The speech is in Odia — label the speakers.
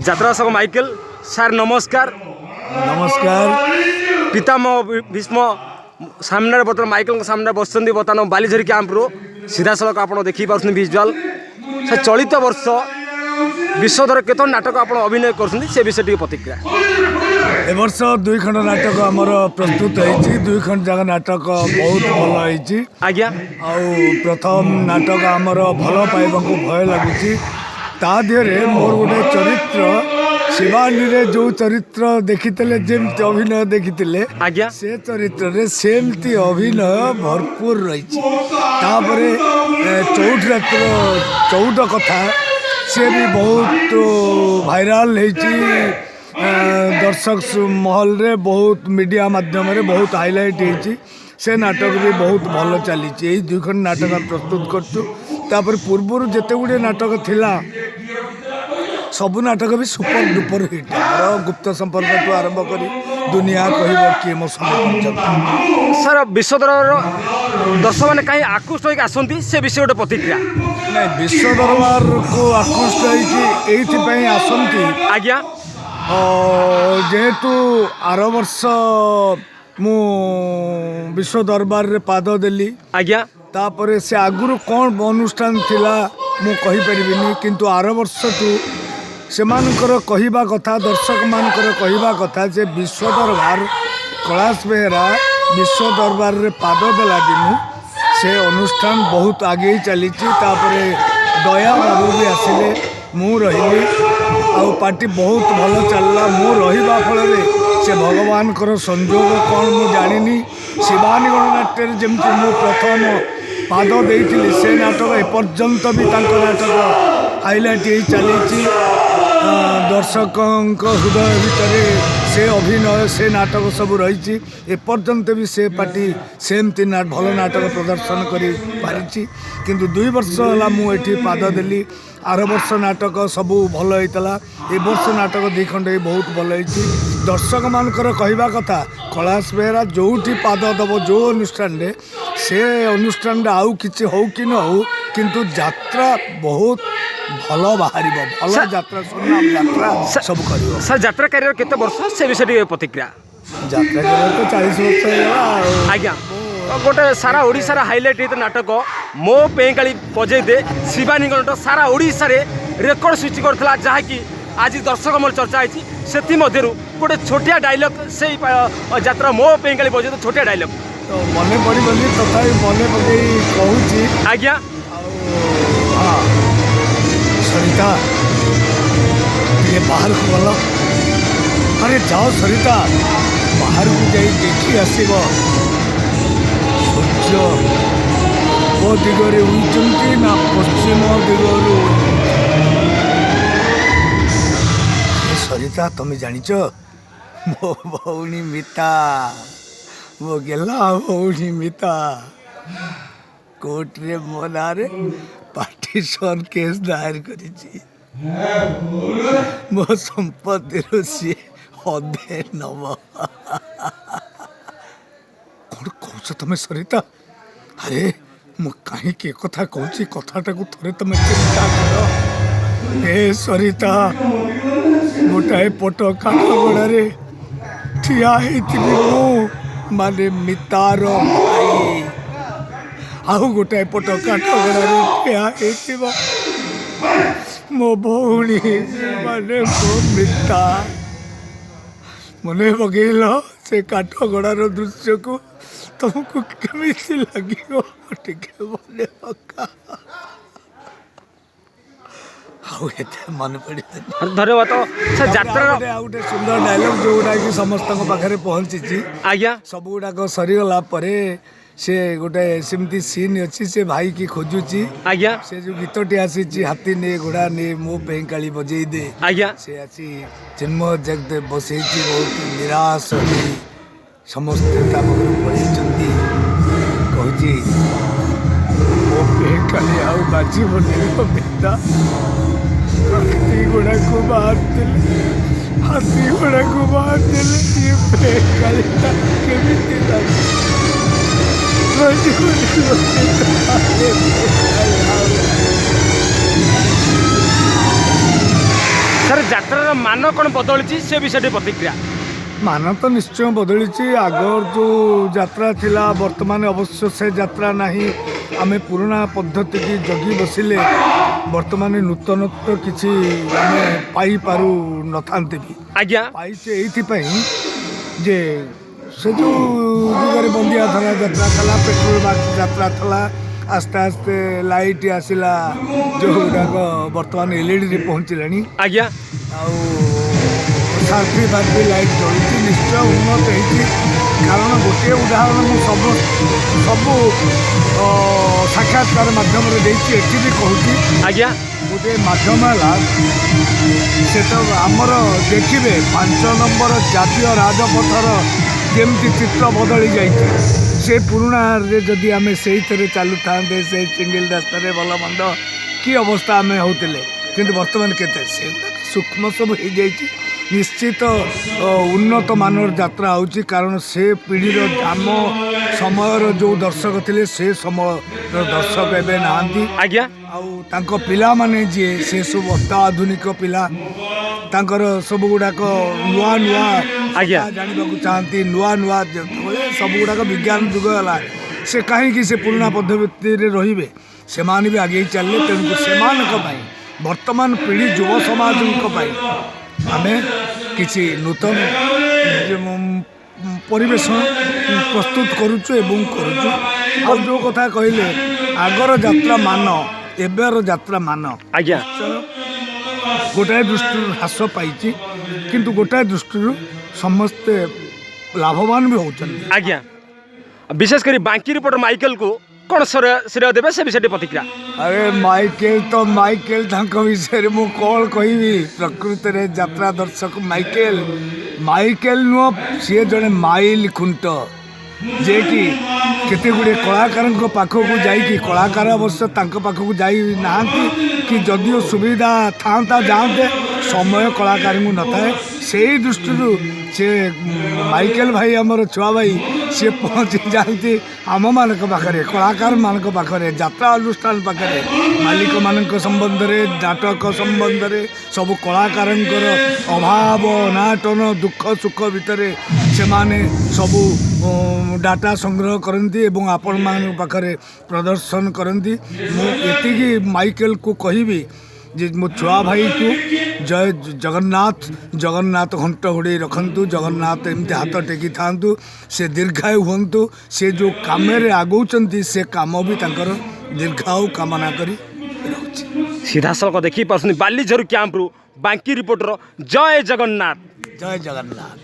Speaker 1: যাত্রা সঙ্গ মাইকেল স্যার নমস্কার।
Speaker 2: নমস্কার।
Speaker 1: পিতামহ ভୀଷ୍ମ ସାମ୍ନାରେ ବର୍ତ୍ତମାନ ମାଇକେଲଙ୍କ ସାମ୍ନାରେ ବସିଛନ୍ତି। ବର୍ତ୍ତମାନ ବାଲିଝରି କ୍ୟାମ୍ପରୁ ସିଧାସଳଖ ଆପଣ ଦେଖିପାରୁଛନ୍ତି ଭିଜୁଆଲ୍। ସେ ଚଳିତ ବର୍ଷ ବିଶ୍ୱଦର କେତୋଟି ନାଟକ ଆପଣ ଅଭିନୟ କରୁଛନ୍ତି ସେ ବିଷୟରେ ଟିକେ ପ୍ରତିକ୍ରିୟା।
Speaker 2: ଏ ବର୍ଷ 2 ଖଣ୍ଡ ନାଟକ ଆମର ପ୍ରସ୍ତୁତ ହେଇଛି। 2 ଖଣ୍ଡ ଯାକ ନାଟକ ବହୁତ ଭଲ ହେଇଛି।
Speaker 1: ଆଜ୍ଞା।
Speaker 2: ଆଉ ପ୍ରଥମ ନାଟକ ଆମର ଭଲ ପାଇବାକୁ ଭୟ ଲାଗୁଛି। ତା ଦେହରେ ମୋର ଗୋଟେ ଚରିତ୍ର ଶିବାନୀରେ ଯେଉଁ ଚରିତ୍ର ଦେଖିଥିଲେ, ଯେମିତି ଅଭିନୟ ଦେଖିଥିଲେ,
Speaker 1: ଆଜ୍ଞା
Speaker 2: ସେ ଚରିତ୍ରରେ ସେମିତି ଅଭିନୟ ଭରପୁର ରହିଛି। ତାପରେ ଚଉଠ ରାତ୍ର 14 କଥା ସେ ବି ବହୁତ ଭାଇରାଲ ହେଇଛି। ଦର୍ଶକ ମହଲରେ ବହୁତ ମିଡ଼ିଆ ମାଧ୍ୟମରେ ବହୁତ ହାଇଲାଇଟ୍ ହେଇଛି। ସେ ନାଟକ ବି ବହୁତ ଭଲ ଚାଲିଛି। ଏଇ 2 ଖଣ୍ଡ ନାଟକ ପ୍ରସ୍ତୁତ କରୁଛୁ। ତାପରେ ପୂର୍ବରୁ ଯେତେ ଗୁଡ଼ିଏ ନାଟକ ଥିଲା ସବୁ ନାଟକ ବି ସୁପର ଡୁପର ହିଟ୍। ଆମର ଗୁପ୍ତ ସମ୍ପର୍କଠୁ ଆରମ୍ଭ କରି ଦୁନିଆ କହିବ କିଏ ମୋ ସ୍ୱାମୀ ପର୍ଯ୍ୟନ୍ତ।
Speaker 1: ସାର୍ ବିଶ୍ୱଦରର ଦର୍ଶକମାନେ କାହିଁ ଆକୃଷ୍ଟ ହୋଇକି ଆସନ୍ତି ସେ ବିଷୟ ଗୋଟେ ପ୍ରତିକ୍ରିୟା।
Speaker 2: ନାଇଁ, ବିଶ୍ୱ ଦରବାରକୁ ଆକୃଷ୍ଟ ହେଇକି ଏଇଥିପାଇଁ ଆସନ୍ତି।
Speaker 1: ଆଜ୍ଞା।
Speaker 2: ଯେହେତୁ ଆର ବର୍ଷ ମୁଁ ବିଶ୍ୱ ଦରବାରରେ ପାଦ ଦେଲି।
Speaker 1: ଆଜ୍ଞା।
Speaker 2: ତାପରେ ସେ ଆଗରୁ କ'ଣ ଅନୁଷ୍ଠାନ ଥିଲା ମୁଁ କହିପାରିବିନି, କିନ୍ତୁ ଆର ବର୍ଷଠୁ ସେମାନଙ୍କର କହିବା କଥା, ଦର୍ଶକମାନଙ୍କର କହିବା କଥା ଯେ ବିଶ୍ୱ ଦରବାର କୈଳାସ ବେହେରା ବିଶ୍ୱ ଦରବାରରେ ପାଦ ଦେଲା ଦିନୁ ସେ ଅନୁଷ୍ଠାନ ବହୁତ ଆଗେଇ ଚାଲିଛି। ତାପରେ ଦୟା ବାବୁ ବି ଆସିଲେ, ମୁଁ ରହିଲି, ଆଉ ପାର୍ଟି ବହୁତ ଭଲ ଚାଲିଲା। ମୁଁ ରହିବା ଫଳରେ ସେ ଭଗବାନଙ୍କର ସଂଯୋଗ କ'ଣ ମୁଁ ଜାଣିନି। ଶିବାନୀ ଗଣନାଟ୍ୟରେ ଯେମିତି ମୁଁ ପ୍ରଥମ ପାଦ ଦେଇଥିଲି, ସେ ନାଟକ ଏପର୍ଯ୍ୟନ୍ତ ବି ତାଙ୍କ ନାଟକ ହାଇଲାଇଟ୍ ହେଇ ଚାଲିଛି। ଦର୍ଶକଙ୍କ ହୃଦୟ ଭିତରେ ସେ ଅଭିନୟ, ସେ ନାଟକ ସବୁ ରହିଛି। ଏପର୍ଯ୍ୟନ୍ତ ବି ସେ ପାର୍ଟି ସେମିତି ଭଲ ନାଟକ ପ୍ରଦର୍ଶନ କରିପାରିଛି। କିନ୍ତୁ 2 ବର୍ଷ ହେଲା ମୁଁ ଏଠି ପାଦ ଦେଲି। ଆର ବର୍ଷ ନାଟକ ସବୁ ଭଲ ହେଇଥିଲା। ଏ ବର୍ଷ ନାଟକ 2 ଖଣ୍ଡ ବହୁତ ଭଲ ହେଇଛି। ଦର୍ଶକମାନଙ୍କର କହିବା କଥା କୈଳାସ ବେହେରା ଯେଉଁଠି ପାଦ ଦେବ ଯେଉଁ ଅନୁଷ୍ଠାନରେ, ସେ ଅନୁଷ୍ଠାନରେ ଆଉ କିଛି ହଉ କି ନ ହଉ, କିନ୍ତୁ ଯାତ୍ରା ବହୁତ ଭଲ ବାହାରିବ। ଭଲ ଯାତ୍ରା, ସୁନାମ ଯାତ୍ରା ସବୁ କରିବ।
Speaker 1: ସାର୍ ଯାତ୍ରା କ୍ୟାରିୟର କେତେ ବର୍ଷ ସେ ବିଷୟରେ ଟିକେ ପ୍ରତିକ୍ରିୟା।
Speaker 2: ଯାତ୍ରା କରିବା ତ 40 ବର୍ଷ ହେଇଗଲା ଆଉ।
Speaker 1: ଆଜ୍ଞା। ଗୋଟେ ସାରା ଓଡ଼ିଶାର ହାଇଲାଇଟ୍ ହେଇଥିବା ନାଟକ ମୋ ପେଁକାଳି ବଜେଇ ଦେ ଶିବାନୀଙ୍କ ନାଟକ ସାରା ଓଡ଼ିଶାରେ ରେକର୍ଡ ସୃଷ୍ଟି କରିଥିଲା, ଯାହାକି ଆଜି ଦର୍ଶକ ମୋର ଚର୍ଚ୍ଚା ହେଇଛି। ସେଥିମଧ୍ୟରୁ ଗୋଟେ ଛୋଟିଆ ଡାଇଲଗ୍ ସେଇ ଯାତ୍ରା ମୋ ପେଁକାଳି ବଜେଇ ଦେ ଛୋଟିଆ ଡାଇଲଗ୍
Speaker 2: ତ ମନେ ପଡ଼ିବନି, ତଥାପି ମନେ ପକେଇ କହୁଛି।
Speaker 1: ଆଜ୍ଞା।
Speaker 2: ଆଉ ସରିତା ଟିକେ ବାହାରକୁ ଗଲ। ଆରେ ଯାଅ ସରିତା, ବାହାରକୁ ଯାଇ ଦେଖି ଆସିବ ସୂର୍ଯ୍ୟ ପୂର୍ବ ଦିଗରେ ଉଇଛନ୍ତି ନା ପଶ୍ଚିମ ଦିଗରୁ। ସରିତା, ତମେ ଜାଣିଛ ମୋ ଭଉଣୀ ମିତା, ମୋ ଗେଲା ଭଉଣୀ ମିତା କୋର୍ଟରେ ମୋ ନାଁରେ ପାର୍ଟିସନ୍ କେସ୍ ଦାୟର କରିଛି। ମୋ ସମ୍ପତ୍ତିରୁ ସିଏ ଅଧେ ନବ। କ'ଣ କହୁଛ ତମେ ସରିତା? ଆରେ ମୁଁ କାହିଁକି କଥା କହୁଛି, କଥାଟାକୁ ଥରେ ତମେ ଚିନ୍ତା କର। ଏ ସରିତା, ଗୋଟାଏ ପଟ କାଠଗଡ଼ାରେ ଠିଆ ହେଇଥିବି ମୁଁ, ମାନେ ମିତାର ଭାଇ। ଆଉ ଗୋଟାଏ ପଟ କାଠଗଡ଼ାରେ ଠିଆ ହେଇଥିବ ମୋ ଭଉଣୀ, ମାନେ ମୋ ମିତା। ମନେ ପକେଇଲ ସେ କାଠଗଡ଼ାର ଦୃଶ୍ୟକୁ? ତମକୁ କେମିତି ଲାଗିବ ଟିକେ ମନେ ପକା। ଆଉ ଏତେ ମନେ ପଡ଼ିବନି।
Speaker 1: ଧନ୍ୟବାଦ। ସେ ଯାତ୍ରାର
Speaker 2: ଆଉ ଗୋଟେ ସୁନ୍ଦର ଡାଇଲଗ୍ ଯେଉଁଗୁଡ଼ାକି ସମସ୍ତଙ୍କ ପାଖରେ ପହଞ୍ଚିଛି।
Speaker 1: ଆଜ୍ଞା।
Speaker 2: ସବୁଗୁଡ଼ାକ ସରିଗଲା ପରେ ସେ ଗୋଟେ ସେମିତି ସିନ୍ ଅଛି, ସେ ଭାଇକି ଖୋଜୁଛି।
Speaker 1: ଆଜ୍ଞା।
Speaker 2: ସେ ଯେଉଁ ଗୀତଟି ଆସିଛି, ହାତୀ ନେ ଘୋଡ଼ା ନେ ମୋ ପେଁକାଳି ବଜେଇ ଦେ।
Speaker 1: ଆଜ୍ଞା।
Speaker 2: ସେ ଆସି ଚିନ୍ମୟ ଜଗଦେବ ବସେଇଛି। ବହୁତ ନିରାଶ ହୋଇ ସମସ୍ତେ ତା ପାଖରୁ ପଳେଇଛନ୍ତି। କହୁଛି ମୋ ପେଁକାଳି ଆଉ ବାଜିବନି ମିତା। ହାତୀ ଘୋଡ଼ାକୁ ବାହାରିଥିଲେ, ହାତୀ ଘୋଡ଼ାକୁ ବାହାରିଥିଲେ ଇଏ ପେଁକାଳିଟା କେମିତି ଲାଗେ?
Speaker 1: ସାର୍ ଯାତ୍ରାର ମାନ କ'ଣ ବଦଳିଛି ସେ ବିଷୟରେ ପ୍ରତିକ୍ରିୟା।
Speaker 2: ମାନ ତ ନିଶ୍ଚୟ ବଦଳିଛି। ଆଗର ଯେଉଁ ଯାତ୍ରା ଥିଲା ବର୍ତ୍ତମାନ ଅବଶ୍ୟ ସେ ଯାତ୍ରା ନାହିଁ। ଆମେ ପୁରୁଣା ପଦ୍ଧତି କି ଜଗି ବସିଲେ ବର୍ତ୍ତମାନ ନୂତନତ୍ୱ କିଛି ଆମେ ପାଇପାରୁ ନଥାନ୍ତେ ବି।
Speaker 1: ଆଜ୍ଞା
Speaker 2: ପାଇଛେ ଏଇଥିପାଇଁ ଯେ ସେ ଯେଉଁ ଯୁଗରେ ବନ୍ଦିଆ ଧରା ଯାତ୍ରା ଥିଲା, ପେଟ୍ରୋଲ ଯାତ୍ରା ଥିଲା, ଆସ୍ତେ ଆସ୍ତେ ଲାଇଟ୍ ଆସିଲା ଯେଉଁଗୁଡ଼ାକ ବର୍ତ୍ତମାନ ଏଲ୍ଇଡ଼ିରେ ପହଞ୍ଚିଲାଣି।
Speaker 1: ଆଜ୍ଞା
Speaker 2: ଆଉ ସାର୍ଭି ଫାର୍ଭି ଲାଇଟ୍ ଜଳୁଛି, ନିଶ୍ଚୟ ଉନ୍ନତ ହେଇଛି। କାରଣ ଗୋଟିଏ ଉଦାହରଣ ମୁଁ ସବୁ ସାକ୍ଷାତକାର ମାଧ୍ୟମରେ ଦେଇଛି, ଏଠି ବି କହୁଛି।
Speaker 1: ଆଜ୍ଞା
Speaker 2: ଗୋଟିଏ ମାଧ୍ୟମ ହେଲା ସେ ତ ଆମର ଦେଖିବେ 5 ନମ୍ବର ଜାତୀୟ ରାଜପଥର କେମିତି ଚିତ୍ର ବଦଳି ଯାଇଛି। ସେ ପୁରୁଣାରେ ଯଦି ଆମେ ସେଇଥିରେ ଚାଲୁଥାନ୍ତେ, ସେ ସିଙ୍ଗିଲ୍ ରାସ୍ତାରେ ଭଲ ମନ୍ଦ କି ଅବସ୍ଥା ଆମେ ହେଉଥିଲେ, କିନ୍ତୁ ବର୍ତ୍ତମାନ କେତେ ସେଗୁଡ଼ାକ ସୂକ୍ଷ୍ମ ସବୁ ହେଇଯାଇଛି। ନିଶ୍ଚିତ ଉନ୍ନତ ମାନର ଯାତ୍ରା ହେଉଛି, କାରଣ ସେ ପିଢ଼ିର ଆମ ସମୟର ଯେଉଁ ଦର୍ଶକ ଥିଲେ ସେ ସମୟର ଦର୍ଶକ ଏବେ ନାହାନ୍ତି।
Speaker 1: ଆଜ୍ଞା
Speaker 2: ଆଉ ତାଙ୍କ ପିଲାମାନେ ଯିଏ ସେ ସବୁ ଅତ୍ୟାଧୁନିକ ପିଲା, ତାଙ୍କର ସବୁ ଗୁଡ଼ାକ ନୂଆ ନୂଆ
Speaker 1: ଆଜ୍ଞା
Speaker 2: ଜାଣିବାକୁ ଚାହାନ୍ତି। ନୂଆ ନୂଆ ଯେତେବେଳେ ସବୁ ଗୁଡ଼ାକ ବିଜ୍ଞାନ ଯୁଗ ହେଲା, ସେ କାହିଁକି ସେ ପୁରୁଣା ପଦ୍ଧତିରେ ରହିବେ? ସେମାନେ ବି ଆଗେଇ ଚାଲିଲେ। ତେଣୁ ସେମାନଙ୍କ ପାଇଁ ବର୍ତ୍ତମାନ ପିଢ଼ି ଯୁବ ସମାଜଙ୍କ ପାଇଁ ଆମେ କିଛି ନୂତନ ପରିବେଶ ପ୍ରସ୍ତୁତ କରୁଛୁ ଏବଂ କରୁଛୁ। ଆଉ ଯେଉଁ କଥା କହିଲେ ଆଗର ଯାତ୍ରା ମାନ ଏବେର ଯାତ୍ରା ମାନ
Speaker 1: ଆଜ୍ଞା
Speaker 2: ଗୋଟାଏ ଦୃଷ୍ଟିରୁ ହ୍ରାସ ପାଇଛି, କିନ୍ତୁ ଗୋଟାଏ ଦୃଷ୍ଟିରୁ ସମସ୍ତେ ଲାଭବାନ ବି ହେଉଛନ୍ତି।
Speaker 1: ଆଜ୍ଞା ବିଶେଷ କରି ବାଙ୍କି ରିପୋର୍ଟର ମାଇକେଲକୁ କ'ଣ ଶ୍ରେୟ ଦେବେ ସେ ବିଷୟରେ ପ୍ରତିକ୍ରିୟା।
Speaker 2: ଆରେ ମାଇକେଲ ତାଙ୍କ ବିଷୟରେ ମୁଁ କ'ଣ କହିବି? ପ୍ରକୃତରେ ଯାତ୍ରା ଦର୍ଶକ ମାଇକେଲ ନୁହଁ, ସିଏ ଜଣେ ମାଇଲ ଖୁଣ୍ଟ, ଯିଏକି କେତେ ଗୁଡ଼ିଏ କଳାକାରଙ୍କ ପାଖକୁ ଯାଇକି, କଳାକାର ଅବଶ୍ୟ ତାଙ୍କ ପାଖକୁ ଯାଇ ନାହାନ୍ତି କି ଯଦିଓ ସୁବିଧା ଥାଆନ୍ତା ଯାଆନ୍ତେ, ସମୟ କଳାକାରଙ୍କୁ ନଥାଏ। ସେଇ ଦୃଷ୍ଟିରୁ ସେ ମାଇକେଲ ଭାଇ ଆମର ଛୁଆ ଭାଇ ସିଏ ପହଞ୍ଚି ଯାଆନ୍ତି ଆମମାନଙ୍କ ପାଖରେ, କଳାକାରମାନଙ୍କ ପାଖରେ, ଯାତ୍ରା ଅନୁଷ୍ଠାନ ପାଖରେ, ମାଲିକମାନଙ୍କ ସମ୍ବନ୍ଧରେ, ନାଟକ ସମ୍ବନ୍ଧରେ, ସବୁ କଳାକାରଙ୍କର ଅଭାବ ଅନାଟନ ଦୁଃଖ ସୁଖ ଭିତରେ ସେମାନେ ସବୁ ଡାଟା ସଂଗ୍ରହ କରନ୍ତି ଏବଂ ଆପଣମାନଙ୍କ ପାଖରେ ପ୍ରଦର୍ଶନ କରନ୍ତି। ମୁଁ ଏତିକି ମାଇକେଲକୁ କହିବି ଯେ ମୋ ଛୁଆ ଭାଇକୁ ଜୟ ଜଗନ୍ନାଥ ଘଣ୍ଟ ଘୋଡ଼େଇ ରଖନ୍ତୁ, ଜଗନ୍ନାଥ ଏମିତି ହାତ ଟେକିଥାନ୍ତୁ, ସେ ଦୀର୍ଘାୟୁ ହୁଅନ୍ତୁ। ସେ ଯେଉଁ କାମରେ ଆଗଉଛନ୍ତି ସେ କାମ ବି ତାଙ୍କର ଦୀର୍ଘାୟୁ କାମନା କରି ରହୁଛି।
Speaker 1: ସିଧାସଳଖ ଦେଖିପାରୁଛନ୍ତି ବାଲିଝରୁ କ୍ୟାମ୍ପରୁ ବାଙ୍କି ରିପୋର୍ଟର ଜୟ ଜଗନ୍ନାଥ।
Speaker 2: ଜୟ ଜଗନ୍ନାଥ।